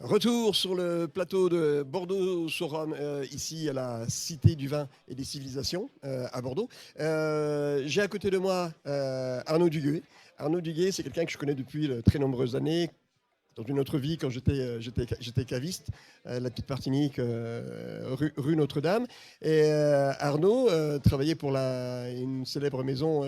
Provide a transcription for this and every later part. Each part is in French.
Retour sur le plateau de Bordeaux-sur-Rhône, ici à la Cité du Vin et des Civilisations, à Bordeaux. J'ai à côté de moi Arnaud Duguet. Arnaud Duguet, c'est quelqu'un que je connais depuis de très nombreuses années. Dans une autre vie, quand j'étais caviste, la petite Martinique, rue Notre-Dame. Et Arnaud travaillait pour une célèbre maison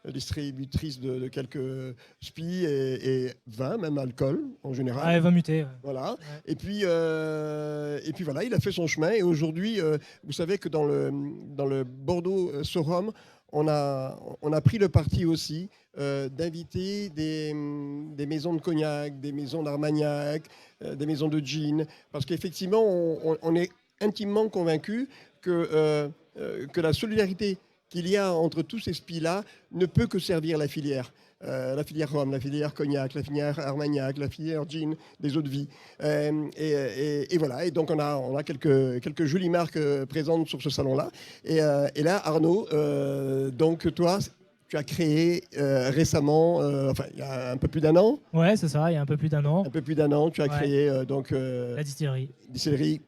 distributrice de quelques spies et vins, même alcool en général. Ah, elle va muter. Ouais. Voilà. Ouais. Et puis voilà, il a fait son chemin. Et aujourd'hui, vous savez que dans le Bordeaux-sur-Rhône, on a pris le parti aussi d'inviter des maisons de cognac, des maisons d'Armagnac, des maisons de gin, parce qu'effectivement, on est intimement convaincu que la solidarité qu'il y a entre tous ces spies-là ne peut que servir la filière rhum, la filière cognac, la filière armagnac, la filière gin des eaux de vie. Et voilà, et donc on a quelques jolies marques présentes sur ce salon-là. Et là, Arnaud, donc toi, tu as créé récemment, il y a un peu plus d'un an. Ouais, c'est ça, il y a un peu plus d'un an. Un peu plus d'un an, tu as créé la distillerie. Distillerie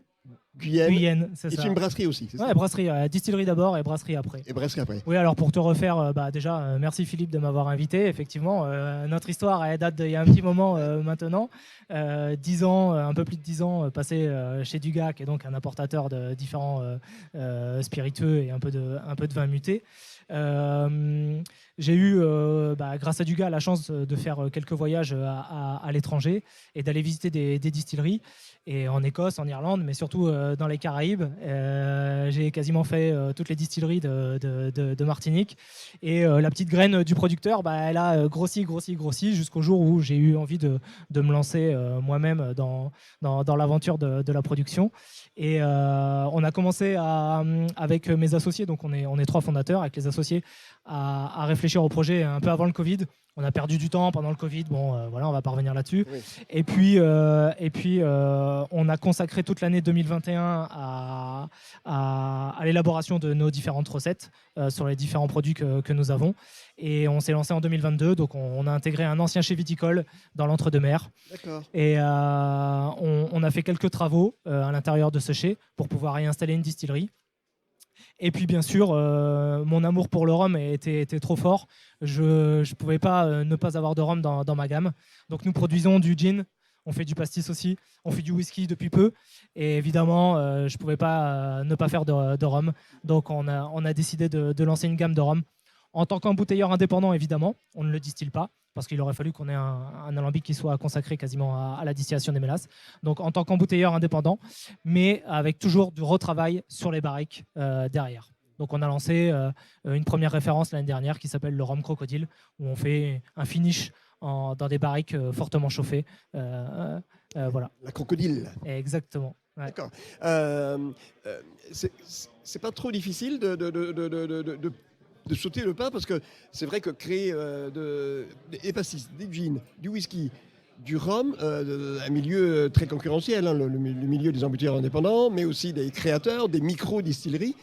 Guyenne, c'est ça. C'est une brasserie aussi, c'est ça. Ouais, brasserie, distillerie d'abord et brasserie après. Et brasserie après. Oui, alors pour te refaire, déjà, merci Philippe de m'avoir invité. Effectivement, notre histoire, elle date d'il y a un petit moment maintenant. 10 ans, un peu plus de 10 ans passés chez Dugat, qui est donc un importateur de différents spiritueux et un peu de vin muté. J'ai eu, grâce à Dugat, la chance de faire quelques voyages à l'étranger et d'aller visiter des distilleries. Et en Écosse, en Irlande, mais surtout dans les Caraïbes. J'ai quasiment fait toutes les distilleries de Martinique. Et la petite graine du producteur, elle a grossi jusqu'au jour où j'ai eu envie de me lancer moi-même dans l'aventure de la production. Et on a commencé avec mes associés, donc on est 3 fondateurs, avec les associés, à réfléchir au projet un peu avant le Covid. On a perdu du temps pendant le Covid, voilà, on va pas revenir là-dessus. Oui. Et puis, on a consacré toute l'année 2021 à l'élaboration de nos différentes recettes sur les différents produits que nous avons. Et on s'est lancé en 2022, donc on a intégré un ancien chai viticole dans l'entre-deux-mers. D'accord. Et on a fait quelques travaux à l'intérieur de ce chai pour pouvoir y installer une distillerie. Et puis bien sûr, mon amour pour le rhum était trop fort. Je ne pouvais pas ne pas avoir de rhum dans ma gamme. Donc nous produisons du gin, on fait du pastis aussi, on fait du whisky depuis peu. Et évidemment, je ne pouvais pas ne pas faire de rhum. Donc on a décidé de lancer une gamme de rhum. En tant qu'embouteilleur indépendant, évidemment, on ne le distille pas, parce qu'il aurait fallu qu'on ait un alambic qui soit consacré quasiment à la distillation des mélasses. Donc en tant qu'embouteilleur indépendant, mais avec toujours du retravail sur les barriques derrière. Donc on a lancé une première référence l'année dernière qui s'appelle le rhum crocodile, où on fait un finish dans des barriques fortement chauffées. Voilà. La crocodile. Exactement. Ouais. D'accord. C'est pas trop difficile de sauter le pas, parce que c'est vrai que créer des pastis, des gins, du whisky, du rhum, un milieu très concurrentiel, hein, le milieu des embouteilleurs indépendants, mais aussi des créateurs, des micro-distilleries.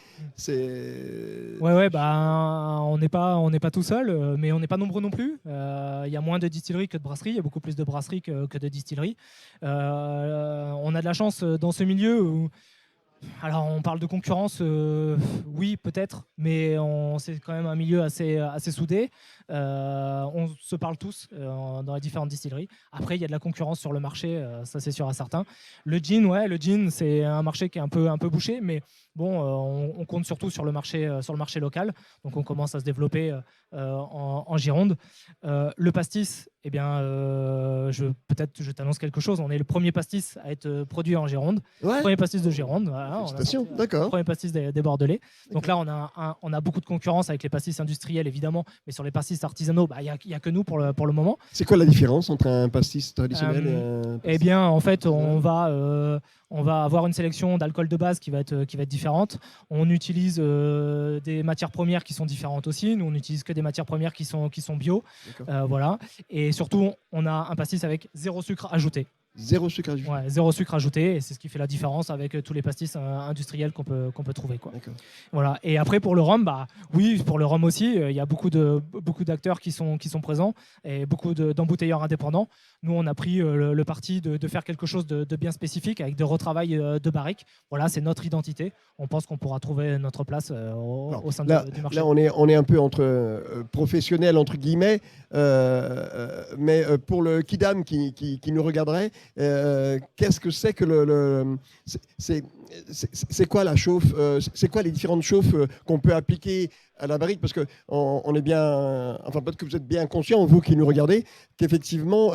Ouais, on n'est pas tout seul, mais on n'est pas nombreux non plus. Il y a moins de distilleries que de brasseries, il y a beaucoup plus de brasseries que de distilleries. On a de la chance dans ce milieu où... Alors, on parle de concurrence, oui, peut-être, mais c'est quand même un milieu assez soudé. On se parle tous dans les différentes distilleries. Après, il y a de la concurrence sur le marché, ça c'est sûr à certains. Le gin, c'est un marché qui est un peu bouché, mais bon, on compte surtout sur le marché local. Donc, on commence à se développer en Gironde. Le pastis, eh bien, peut-être je t'annonce quelque chose. On est le premier pastis à être produit en Gironde. Ouais. Premier pastis de Gironde. Voilà, d'accord. Premier pastis des Bordelais. Donc là, on a beaucoup de concurrence avec les pastis industriels, évidemment, mais sur les pastis artisanaux, il n'y a que nous pour le moment. C'est quoi la différence entre un pastis traditionnel et un pastis... Eh bien, en fait, on va avoir une sélection d'alcool de base qui va être différente. On utilise des matières premières qui sont différentes aussi. Nous, on n'utilise que des matières premières qui sont bio. Voilà. Et surtout, on a un pastis avec 0 sucre ajouté. Zéro sucre ajouté. Ouais, zéro sucre ajouté, et c'est ce qui fait la différence avec tous les pastis industriels qu'on peut trouver, quoi. Voilà. Et après pour le rhum, bah oui, pour le rhum aussi, il y a beaucoup d'acteurs qui sont présents et beaucoup d'embouteilleurs indépendants. Nous, on a pris le parti de faire quelque chose de bien spécifique avec des retravails de barriques. Voilà, c'est notre identité. On pense qu'on pourra trouver notre place au sein du marché. Là, on est un peu entre professionnels entre guillemets, mais pour le kidam qui nous regarderait. Qu'est-ce que c'est que c'est quoi la chauffe, c'est quoi les différentes chauffes qu'on peut appliquer à la barrique, parce que on est bien, enfin peut-être que vous êtes bien conscient, vous qui nous regardez, qu'effectivement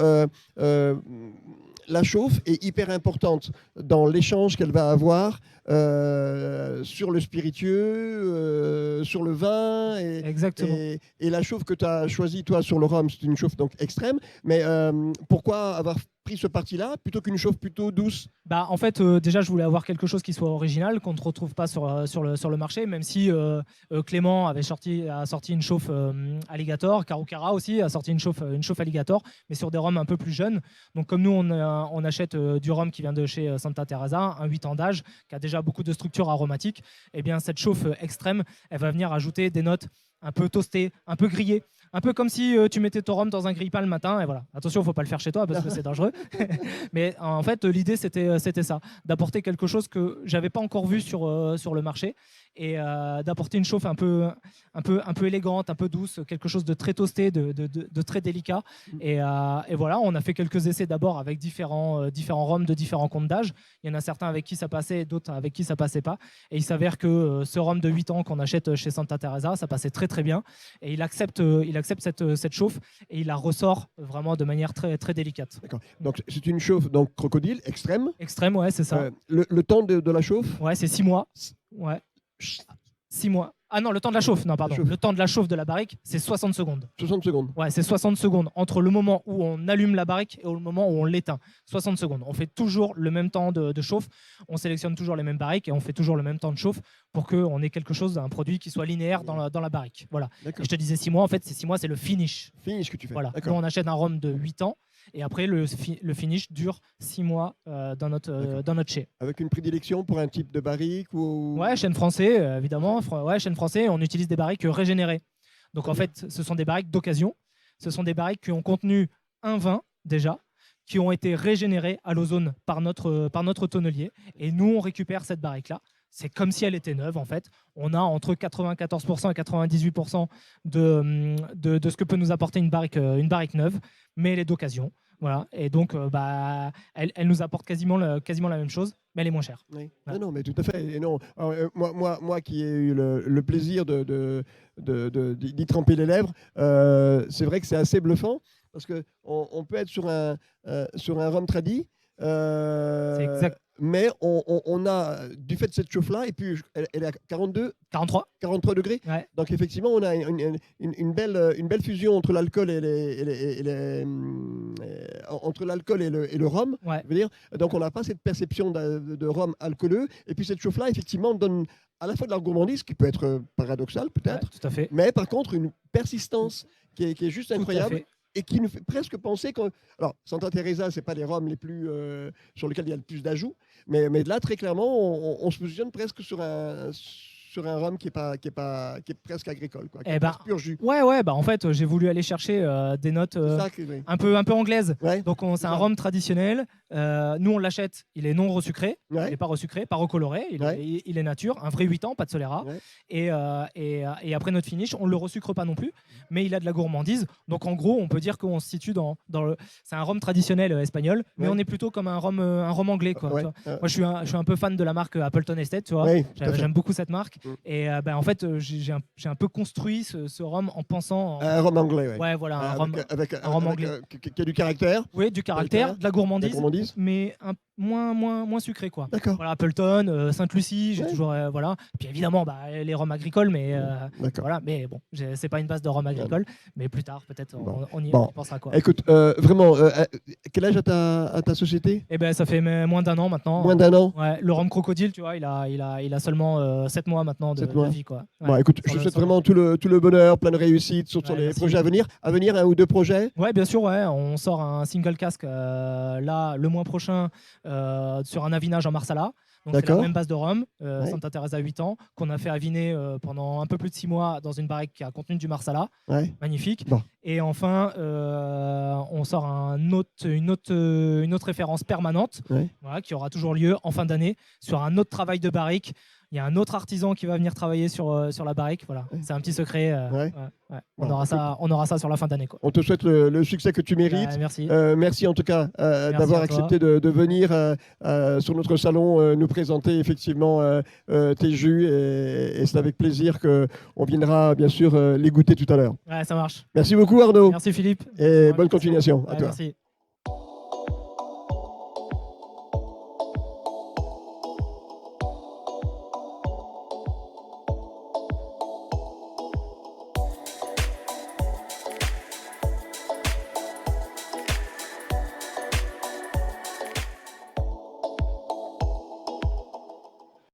la chauffe est hyper importante dans l'échange qu'elle va avoir sur le spiritueux, sur le vin. Exactement. Et la chauffe que tu as choisie, toi, sur le rhum, c'est une chauffe donc extrême. Mais pourquoi avoir pris ce parti-là plutôt qu'une chauffe plutôt douce? Bah, en fait, déjà, je voulais avoir quelque chose qui soit original, qu'on ne retrouve pas sur le marché, même si Clément a sorti une chauffe Alligator, Carucara aussi a sorti une chauffe Alligator, mais sur des rhums un peu plus jeunes. Donc, comme nous, on achète du rhum qui vient de chez Santa Teresa, un 8 ans d'âge, qui a déjà beaucoup de structures aromatiques, et bien cette chauffe extrême, elle va venir ajouter des notes un peu toastées, un peu grillées, un peu comme si tu mettais ton rhum dans un grille-pain le matin. Et voilà. Attention, il ne faut pas le faire chez toi parce que c'est dangereux. Mais en fait, l'idée, c'était ça, d'apporter quelque chose que je n'avais pas encore vu sur le marché, et d'apporter une chauffe un peu élégante, un peu douce, quelque chose de très toasté, de très délicat. Et voilà, on a fait quelques essais d'abord avec différents rhums de différents comptes d'âge. Il y en a certains avec qui ça passait, d'autres avec qui ça passait pas. Et il s'avère que ce rhum de 8 ans qu'on achète chez Santa Teresa, ça passait très très bien. Et il accepte cette chauffe et il la ressort vraiment de manière très, très délicate. D'accord. Donc c'est une chauffe donc crocodile extrême. Extrême, ouais, c'est ça. Le temps de la chauffe? Ouais, c'est 6 mois. Ouais. 6 mois. Ah non, le temps de la chauffe. Non, pardon. Le temps de la chauffe de la barrique, c'est 60 secondes. 60 secondes. Ouais, c'est 60 secondes entre le moment où on allume la barrique et le moment où on l'éteint. 60 secondes. On fait toujours le même temps de chauffe. On sélectionne toujours les mêmes barriques et on fait toujours le même temps de chauffe pour qu'on ait quelque chose, un produit qui soit linéaire dans la barrique. Voilà. Et je te disais 6 mois, en fait, ces 6 mois, c'est le finish. Finish que tu fais. Voilà. Nous, on achète un rhum de 8 ans. Et après, le finish dure 6 mois dans notre chai. Avec une prédilection pour un type de barrique ou... Ouais, chêne français, évidemment. Ouais, chêne français, on utilise des barriques régénérées. Donc en fait, ce sont des barriques d'occasion. Ce sont des barriques qui ont contenu un vin déjà, qui ont été régénérées à l'ozone par notre tonnelier. Et nous, on récupère cette barrique-là. C'est comme si elle était neuve, en fait. On a entre 94% et 98% de ce que peut nous apporter une barrique neuve, mais elle est d'occasion. Voilà. Et donc, elle nous apporte quasiment la même chose, mais elle est moins chère. Oui. Ouais. Non, mais tout à fait. Et non. Alors, moi qui ai eu le plaisir d'y tremper les lèvres, c'est vrai que c'est assez bluffant, parce qu'on peut être sur un rhum tradi. C'est exact. Mais on a, du fait de cette chauffe-là, et puis elle est à 43 degrés. Ouais. Donc effectivement, on a une belle fusion entre l'alcool entre l'alcool et le rhum. Ouais. Je veux dire. Donc on n'a pas cette perception de rhum alcooleux. Et puis cette chauffe-là, effectivement, donne à la fois de la gourmandise, qui peut être paradoxale peut-être, ouais, tout à fait. mais par contre une persistance qui est juste incroyable. Et qui nous fait presque penser que... Alors, Santa Teresa, ce n'est pas les rhums les plus, sur lesquels il y a le plus d'ajouts, mais là, très clairement, on se positionne presque sur un rhum qui est presque agricole, quoi, qui est presque pur jus. Ouais, en fait, j'ai voulu aller chercher des notes oui. un peu anglaises. Ouais, donc, c'est un rhum traditionnel. Nous, on l'achète, il est non resucré, ouais. il n'est pas resucré, pas recoloré, il est nature, un vrai 8 ans, pas de Solera. Ouais. Et après notre finish, on ne le resucre pas non plus, mais il a de la gourmandise. Donc, en gros, on peut dire qu'on se situe dans le... C'est un rhum traditionnel espagnol, mais on est plutôt comme un rhum anglais, quoi. Ouais. Moi, je suis un peu fan de la marque Appleton Estate, tu vois. Ouais, j'aime beaucoup cette marque. Et en fait, j'ai un peu construit ce rhum en pensant... Un rhum anglais, oui. Ouais, voilà, un rhum anglais. Qui a du caractère. Oui, du caractère, de la gourmandise. Mais moins sucré, quoi. D'accord. Voilà, Appleton, Sainte-Lucie, j'ai Ouais. toujours voilà. Puis évidemment, les rhums agricoles, mais D'accord. voilà. Mais bon, c'est pas une base de rhum agricole, mais plus tard peut-être Bon. on y Bon. pensera, quoi. Écoute, vraiment, quel âge a ta société? Eh ben, ça fait moins d'1 an maintenant. Moins d'1 an. Ouais, le rhum crocodile, tu vois, il a seulement 7 mois maintenant de 7 mois. vie, quoi. Bon, Ouais, écoute, je sur te le- souhaite sur le- vraiment tout le bonheur, plein de réussite sur Ouais, les merci. projets à venir. À venir, 1 ou 2 projets? Ouais, bien sûr, ouais. On sort un single casque là le mois prochain sur un avinage en Marsala. Donc c'est la D'accord. même base de rhum, Ouais. Santa Teresa 8 ans, qu'on a fait aviner pendant un peu plus de 6 mois dans une barrique qui a contenu du Marsala. Ouais. Magnifique. Bon. Et enfin, on sort une autre référence permanente, Ouais. voilà, qui aura toujours lieu en fin d'année sur un autre travail de barrique. Il y a un autre artisan qui va venir travailler sur la barrique. Voilà. Ouais. C'est un petit secret. Ouais. Ouais. Bon, On aura ça sur la fin d'année, quoi. On te souhaite le succès que tu mérites. Merci. Merci en tout cas d'avoir à toi. accepté de venir sur notre salon nous présenter effectivement tes jus et c'est avec plaisir qu'on viendra bien sûr les goûter tout à l'heure. Ouais, ça marche. Merci beaucoup Arnaud Merci Philippe. et bonne continuation à Ouais, toi. merci.